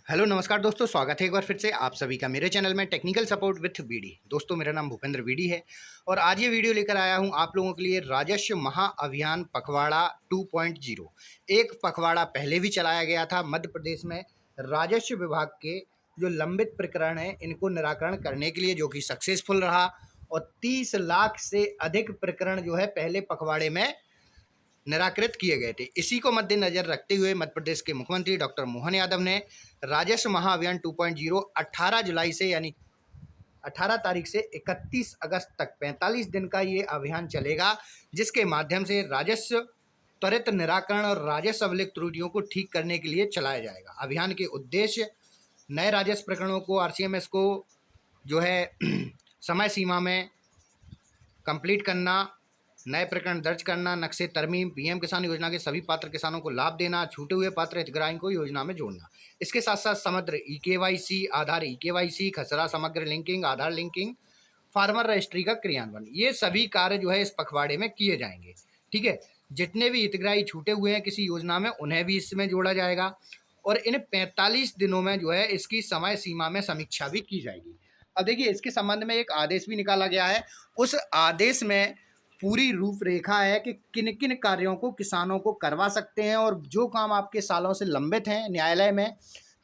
Hello नमस्कार दोस्तों, स्वागत है एक बार फिर से आप सभी का मेरे चैनल में टेक्निकल सपोर्ट विथ बीडी। दोस्तों, मेरा नाम भूपेंद्र बीडी है और आज ये वीडियो लेकर आया हूँ आप लोगों के लिए राजस्व महाअभियान पखवाड़ा 2.0। एक पखवाड़ा पहले भी चलाया गया था मध्य प्रदेश में राजस्व विभाग के जो लंबित प्रकरण हैं इनको निराकरण करने के लिए, जो कि सक्सेसफुल रहा और 30 लाख से अधिक प्रकरण जो है पहले पखवाड़े में निराकृत किए गए थे। इसी को मद्देनजर रखते हुए मध्य प्रदेश के मुख्यमंत्री डॉक्टर मोहन यादव ने राजस्व महाअभियान 2.0 18 जुलाई से यानी 18 तारीख से 31 अगस्त तक 45 दिन का ये अभियान चलेगा, जिसके माध्यम से राजस्व त्वरित निराकरण और राजस्व अभिलेख त्रुटियों को ठीक करने के लिए चलाया जाएगा। अभियान के उद्देश्य नए राजस्व प्रकरणों को आरसीएमएस को जो है समय सीमा में कंप्लीट करना, नए प्रकरण दर्ज करना, नक्शे तरमीम, पीएम किसान योजना के सभी पात्र किसानों को लाभ देना, छूटे हुए पात्र हितग्राहियों को योजना में जोड़ना। इसके साथ साथ समग्र ईकेवाईसी, आधार ईकेवाईसी, खसरा समग्र लिंकिंग, आधार लिंकिंग, फार्मर रजिस्ट्री का क्रियान्वयन, ये सभी कार्य जो है इस पखवाड़े में किए जाएंगे। ठीक है, जितने भी हितग्राही छूटे हुए हैं किसी योजना में उन्हें भी इसमें जोड़ा जाएगा और इन 45 दिनों में जो है इसकी समय सीमा में समीक्षा भी की जाएगी। अब देखिए, इसके संबंध में एक आदेश भी निकाला गया है। उस आदेश में पूरी रूपरेखा है कि किन किन कार्यों को किसानों को करवा सकते हैं और जो काम आपके सालों से लंबित हैं न्यायालय में,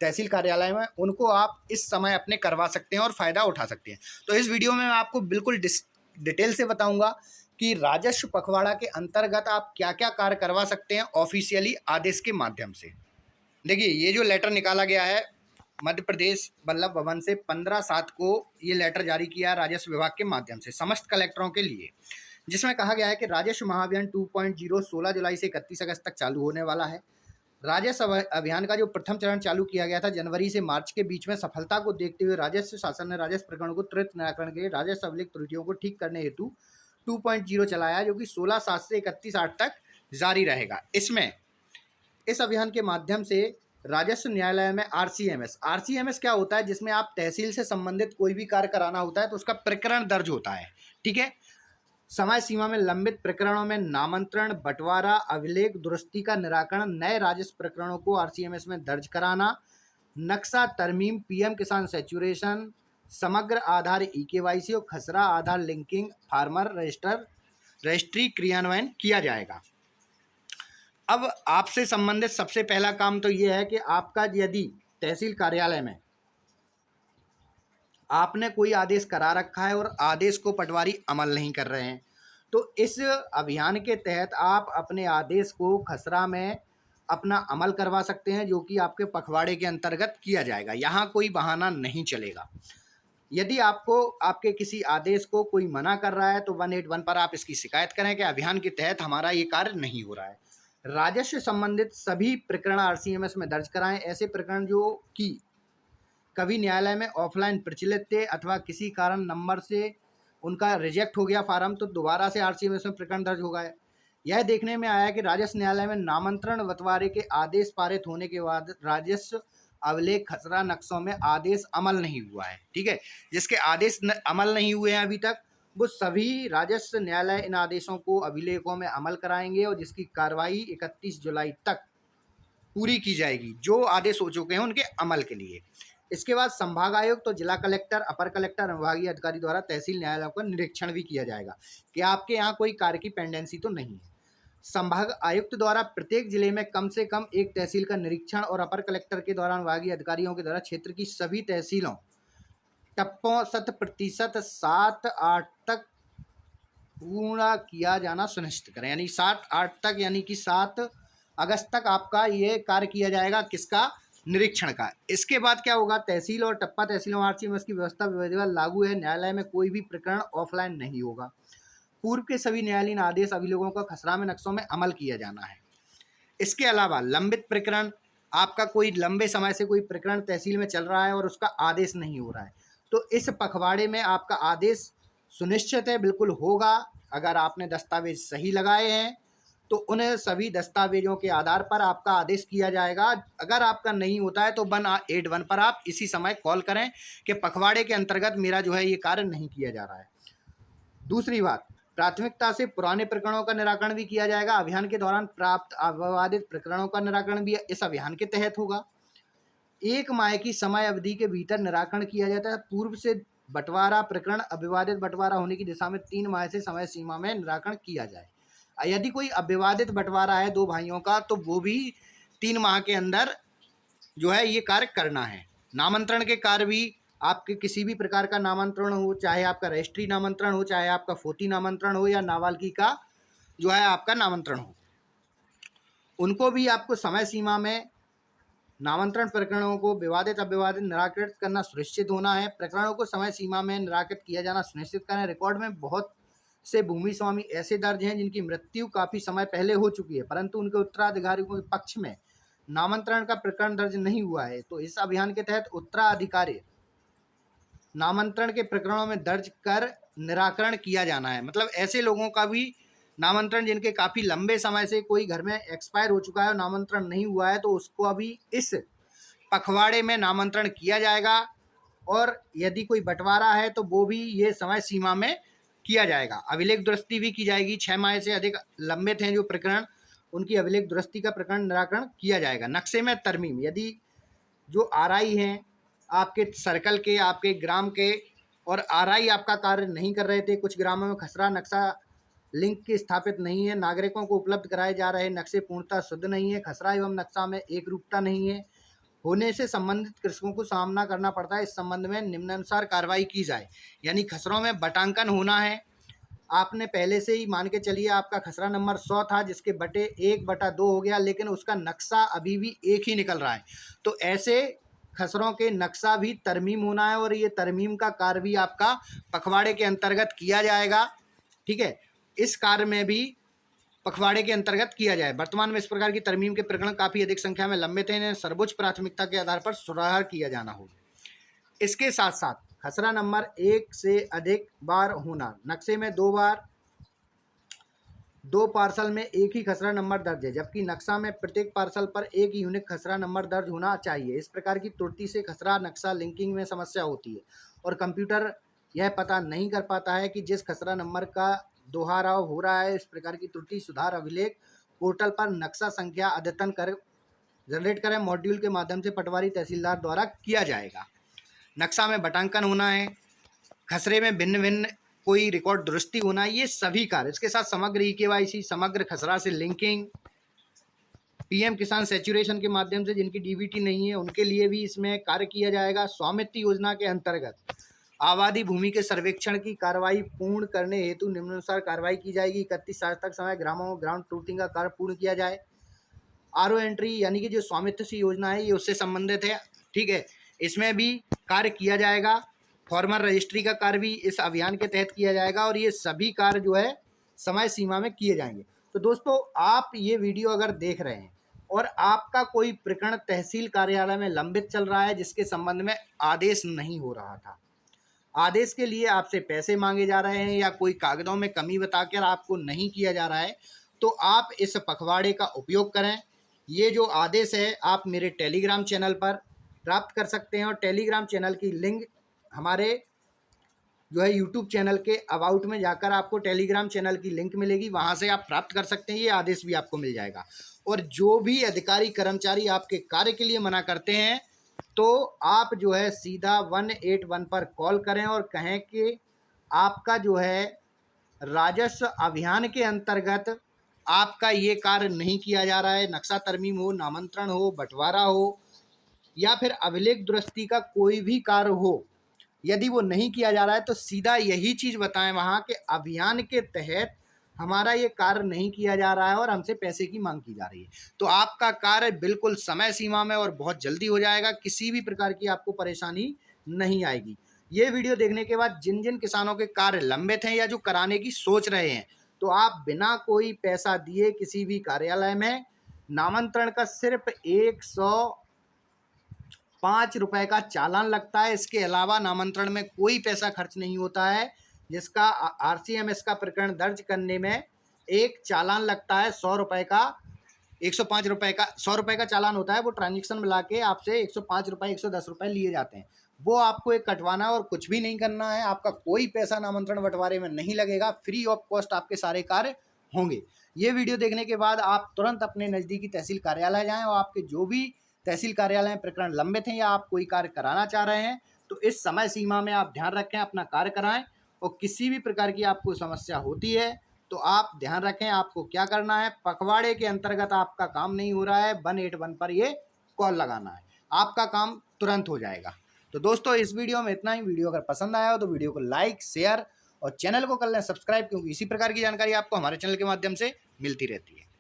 तहसील कार्यालय में, उनको आप इस समय अपने करवा सकते हैं और फ़ायदा उठा सकते हैं। तो इस वीडियो में मैं आपको बिल्कुल डिटेल से बताऊंगा कि राजस्व पखवाड़ा के अंतर्गत आप क्या क्या कार्य करवा सकते हैं ऑफिशियली आदेश के माध्यम से। देखिए, ये जो लेटर निकाला गया है मध्य प्रदेश वल्लभ भवन से 15/7 को ये लेटर जारी किया राजस्व विभाग के माध्यम से समस्त कलेक्टरों के लिए, जिसमें कहा गया है कि राजस्व महाअभियान 2.0 16 जुलाई से 31 अगस्त तक चालू होने वाला है। राजस्व अभियान का जो प्रथम चरण चालू किया गया था जनवरी से मार्च के बीच में, सफलता को देखते हुए राजस्व शासन ने राजस्व प्रकरणों को त्वरित निराकरण के लिए राजस्व अभिलेख त्रुटियों को ठीक करने हेतु 2.0 चलाया, जो कि 16/7 से 31/8 तक जारी रहेगा। इसमें इस अभियान के माध्यम से राजस्व न्यायालय में आरसीएमएस क्या होता है, जिसमें आप तहसील से संबंधित कोई भी कार्य कराना होता है तो उसका प्रकरण दर्ज होता है। ठीक है, समय सीमा में लंबित प्रकरणों में नामांतरण, बंटवारा, अभिलेख दुरुस्ती का निराकरण, नए राजस्व प्रकरणों को आरसीएमएस में दर्ज कराना, नक्शा तरमीम, पीएम किसान सैचुरेशन, समग्र आधार ईकेवाईसी और खसरा आधार लिंकिंग, फार्मर रजिस्ट्री क्रियान्वयन किया जाएगा। अब आपसे संबंधित सबसे पहला काम तो ये है कि आपका यदि तहसील कार्यालय में आपने कोई आदेश करा रखा है और आदेश को पटवारी अमल नहीं कर रहे हैं, तो इस अभियान के तहत आप अपने आदेश को खसरा में अपना अमल करवा सकते हैं, जो कि आपके पखवाड़े के अंतर्गत किया जाएगा। यहाँ कोई बहाना नहीं चलेगा। यदि आपको आपके किसी आदेश को कोई मना कर रहा है तो 181 पर आप इसकी शिकायत करें कि अभियान के तहत हमारा ये कार्य नहीं हो रहा है। राजस्व संबंधित सभी प्रकरण आरसीएमएस में दर्ज कराएं। ऐसे प्रकरण जो कि कभी न्यायालय में ऑफलाइन प्रचलित थे अथवा किसी कारण नंबर से उनका रिजेक्ट हो गया फार्म, तो दोबारा से आरसीएमएस में प्रकरण दर्ज होगा। यह देखने में आया कि राजस्व न्यायालय में नामांतरण बंटवारे के आदेश पारित होने के बाद राजस्व अभिलेख खसरा नक्शों में आदेश अमल नहीं हुआ है। ठीक है, जिसके आदेश अमल नहीं हुए हैं अभी तक, वो सभी राजस्व न्यायालय इन आदेशों को अभिलेखों में अमल कराएंगे और जिसकी कार्रवाई 31 जुलाई तक पूरी की जाएगी, जो आदेश हो चुके हैं उनके अमल के लिए। इसके बाद संभाग आयुक्त तो जिला कलेक्टर, अपर कलेक्टर, विभागीय अधिकारी द्वारा तहसील न्यायालयों का निरीक्षण भी किया जाएगा कि आपके यहाँ कोई कार्य की पेंडेंसी तो नहीं है। संभाग आयुक्त द्वारा प्रत्येक जिले में कम से कम एक तहसील का निरीक्षण और अपर कलेक्टर के दौरान विभागीय अधिकारियों के द्वारा क्षेत्र की सभी तहसीलों टप्पों 100% 7/8 तक पूरा किया जाना सुनिश्चित करें। यानी 7/8 तक, यानी कि 7 अगस्त तक आपका ये कार्य किया जाएगा, किसका? निरीक्षण का। इसके बाद क्या होगा? तहसील और टप्पा तहसीलों में आरसीएमएस की व्यवस्था विधिवत लागू है। न्यायालय में कोई भी प्रकरण ऑफलाइन नहीं होगा। पूर्व के सभी न्यायालयीन आदेश अभिलेखों का खसरा में नक्शों में अमल किया जाना है। इसके अलावा लंबित प्रकरण, आपका कोई लंबे समय से कोई प्रकरण तहसील में चल रहा है और उसका आदेश नहीं हो रहा है, तो इस पखवाड़े में आपका आदेश सुनिश्चित है, बिल्कुल होगा। अगर आपने दस्तावेज सही लगाए हैं तो उन सभी दस्तावेजों के आधार पर आपका आदेश किया जाएगा। अगर आपका नहीं होता है तो 181 पर आप इसी समय कॉल करें कि पखवाड़े के अंतर्गत मेरा जो है ये कार्य नहीं किया जा रहा है। दूसरी बात, प्राथमिकता से पुराने प्रकरणों का निराकरण भी किया जाएगा। अभियान के दौरान प्राप्त अविवादित प्रकरणों का निराकरण भी इस अभियान के तहत होगा। 1 माह की समय अवधि के भीतर निराकरण किया जाता है। पूर्व से बंटवारा प्रकरण अविवादित बंटवारा होने की दिशा में 3 माह से समय सीमा में निराकरण किया जाए। यदि कोई अविवादित बंटवारा है 2 भाइयों का, तो वो भी 3 माह के अंदर जो है ये कार्य करना है। नामांतरण के कार्य भी आपके किसी भी प्रकार का नामांतरण हो, चाहे आपका रजिस्ट्री नामांतरण हो, चाहे आपका फोती नामांतरण हो, या नाबालिगी का जो है आपका नामांतरण हो, उनको भी आपको समय सीमा में नामांतरण प्रकरणों को विवादित अविवादित निराकृत करना सुनिश्चित होना है। प्रकरणों को समय सीमा में निराकृत किया जाना सुनिश्चित करें। रिकॉर्ड में बहुत से भूमि स्वामी ऐसे दर्ज हैं जिनकी मृत्यु काफ़ी समय पहले हो चुकी है, परंतु उनके उत्तराधिकारियों के पक्ष में नामांतरण का प्रकरण दर्ज नहीं हुआ है। तो इस अभियान के तहत उत्तराधिकारी नामांतरण के प्रकरणों में दर्ज कर निराकरण किया जाना है। मतलब ऐसे लोगों का भी नामांतरण जिनके काफ़ी लंबे समय से कोई घर में एक्सपायर हो चुका है और नामांतरण नहीं हुआ है, तो उसको अभी इस पखवाड़े में नामांतरण किया जाएगा। और यदि कोई बंटवारा है तो वो भी ये समय सीमा में किया जाएगा। अभिलेख दुरुस्ती भी की जाएगी। 6 माह से अधिक लंबित हैं जो प्रकरण, उनकी अभिलेख दुरुस्ती का प्रकरण निराकरण किया जाएगा। नक्शे में तरमीम, यदि जो आरआई हैं आपके सर्कल के, आपके ग्राम के, और आरआई आपका कार्य नहीं कर रहे थे, कुछ ग्रामों में खसरा नक्शा लिंक के स्थापित नहीं है, नागरिकों को उपलब्ध कराए जा रहे नक्शे पूर्णतः शुद्ध नहीं है, खसरा एवं नक्शा में एक रूपता नहीं है होने से संबंधित कृषकों को सामना करना पड़ता है। इस संबंध में निम्नानुसार कार्रवाई की जाए। यानी खसरों में बटांकन होना है। आपने पहले से ही मान के चलिए आपका खसरा नंबर 100 था, जिसके बटे 1/2 हो गया, लेकिन उसका नक्शा अभी भी एक ही निकल रहा है। तो ऐसे खसरों के नक्शा भी तरमीम होना है, और ये तरमीम का कार्य भी आपका पखवाड़े के अंतर्गत किया जाएगा। ठीक है, इस कार्य में भी पखवाड़े के अंतर्गत किया जाए। वर्तमान में इस प्रकार की तरमीम के प्रकरण काफ़ी अधिक संख्या में लंबित हैं, इन्हें सर्वोच्च प्राथमिकता के आधार पर सुधार किया जाना होगा। इसके साथ साथ खसरा नंबर 1 से अधिक बार होना, नक्शे में 2 बार 2 पार्सल में एक ही खसरा नंबर दर्ज है, जबकि नक्शा में प्रत्येक पार्सल पर एक यूनिक खसरा नंबर दर्ज होना चाहिए। इस प्रकार की त्रुटि से खसरा नक्शा लिंकिंग में समस्या होती है और कंप्यूटर यह पता नहीं कर पाता है कि जिस खसरा नंबर का दोहराव हो रहा है। इस प्रकार की त्रुटि सुधार अभिलेख पोर्टल पर नक्शा संख्या अद्यतन कर जनरेट करें मॉड्यूल के माध्यम से पटवारी तहसीलदार द्वारा किया जाएगा। नक्शा में बटांकन होना है, खसरे में भिन्न भिन्न कोई रिकॉर्ड दुरुस्ती होना, ये सभी कार्य। इसके साथ समग्र ई-केवाईसी, समग्र खसरा से लिंकिंग, पीएम किसान सैचुरेशन के माध्यम से जिनकी डीबीटी नहीं है उनके लिए भी इसमें कार्य किया जाएगा। स्वामित्व योजना के अंतर्गत आबादी भूमि के सर्वेक्षण की कार्रवाई पूर्ण करने हेतु निम्नानुसार कार्रवाई की जाएगी। 31 साल तक समय ग्रामों में ग्राउंड ट्रूथिंग का कार्य पूर्ण किया जाए। आरओ एंट्री यानी कि जो स्वामित्व सी योजना है ये उससे संबंधित है। ठीक है, इसमें भी कार्य किया जाएगा। फॉर्मर रजिस्ट्री का कार्य भी इस अभियान के तहत किया जाएगा, और ये सभी कार्य जो है समय सीमा में किए जाएंगे। तो दोस्तों, आप ये वीडियो अगर देख रहे हैं और आपका कोई प्रकरण तहसील कार्यालय में लंबित चल रहा है जिसके संबंध में आदेश नहीं हो रहा था, आदेश के लिए आपसे पैसे मांगे जा रहे हैं या कोई कागजों में कमी बताकर आपको नहीं किया जा रहा है, तो आप इस पखवाड़े का उपयोग करें। ये जो आदेश है आप मेरे टेलीग्राम चैनल पर प्राप्त कर सकते हैं, और टेलीग्राम चैनल की लिंक हमारे जो है यूट्यूब चैनल के अबाउट में जाकर आपको टेलीग्राम चैनल की लिंक मिलेगी, वहाँ से आप प्राप्त कर सकते हैं। ये आदेश भी आपको मिल जाएगा। और जो भी अधिकारी कर्मचारी आपके कार्य के लिए मना करते हैं, तो आप जो है सीधा 181 पर कॉल करें और कहें कि आपका जो है राजस्व अभियान के अंतर्गत आपका ये कार्य नहीं किया जा रहा है। नक्शा तरमीम हो, नामांतरण हो, बंटवारा हो, या फिर अभिलेख दुरुस्ती का कोई भी कार्य हो, यदि वो नहीं किया जा रहा है तो सीधा यही चीज़ बताएं वहाँ के अभियान के तहत हमारा ये कार्य नहीं किया जा रहा है और हमसे पैसे की मांग की जा रही है। तो आपका कार्य बिल्कुल समय सीमा में और बहुत जल्दी हो जाएगा, किसी भी प्रकार की आपको परेशानी नहीं आएगी। ये वीडियो देखने के बाद जिन जिन किसानों के कार्य लंबित हैं या जो कराने की सोच रहे हैं, तो आप बिना कोई पैसा दिए किसी भी कार्यालय में नामांतरण का सिर्फ 105 रुपये का चालान लगता है। इसके अलावा नामांतरण में कोई पैसा खर्च नहीं होता है। जिसका आरसीएमएस का प्रकरण दर्ज करने में एक चालान लगता है 100 रुपये का, 105 रुपये का, 100 रुपये का चालान होता है। वो ट्रांजेक्शन मिला के आपसे 105 रुपये 110 रुपये लिए जाते हैं, वो आपको एक कटवाना है और कुछ भी नहीं करना है। आपका कोई पैसा नामांतरण बंटवारे में नहीं लगेगा, फ्री ऑफ कॉस्ट आपके सारे कार्य होंगे। ये वीडियो देखने के बाद आप तुरंत अपने नज़दीकी तहसील कार्यालय जाएँ और आपके जो भी तहसील कार्यालय में प्रकरण लंबित हैं या आप कोई कार्य कराना चाह रहे हैं तो इस समय सीमा में आप ध्यान रखें, अपना कार्य कराएं। और किसी भी प्रकार की आपको समस्या होती है तो आप ध्यान रखें, आपको क्या करना है, पखवाड़े के अंतर्गत आपका काम नहीं हो रहा है, 181 पर ये कॉल लगाना है, आपका काम तुरंत हो जाएगा। तो दोस्तों इस वीडियो में इतना ही। वीडियो अगर पसंद आया हो तो वीडियो को लाइक, शेयर और चैनल को कर लें सब्सक्राइब, क्योंकि इसी प्रकार की जानकारी आपको हमारे चैनल के माध्यम से मिलती रहती है।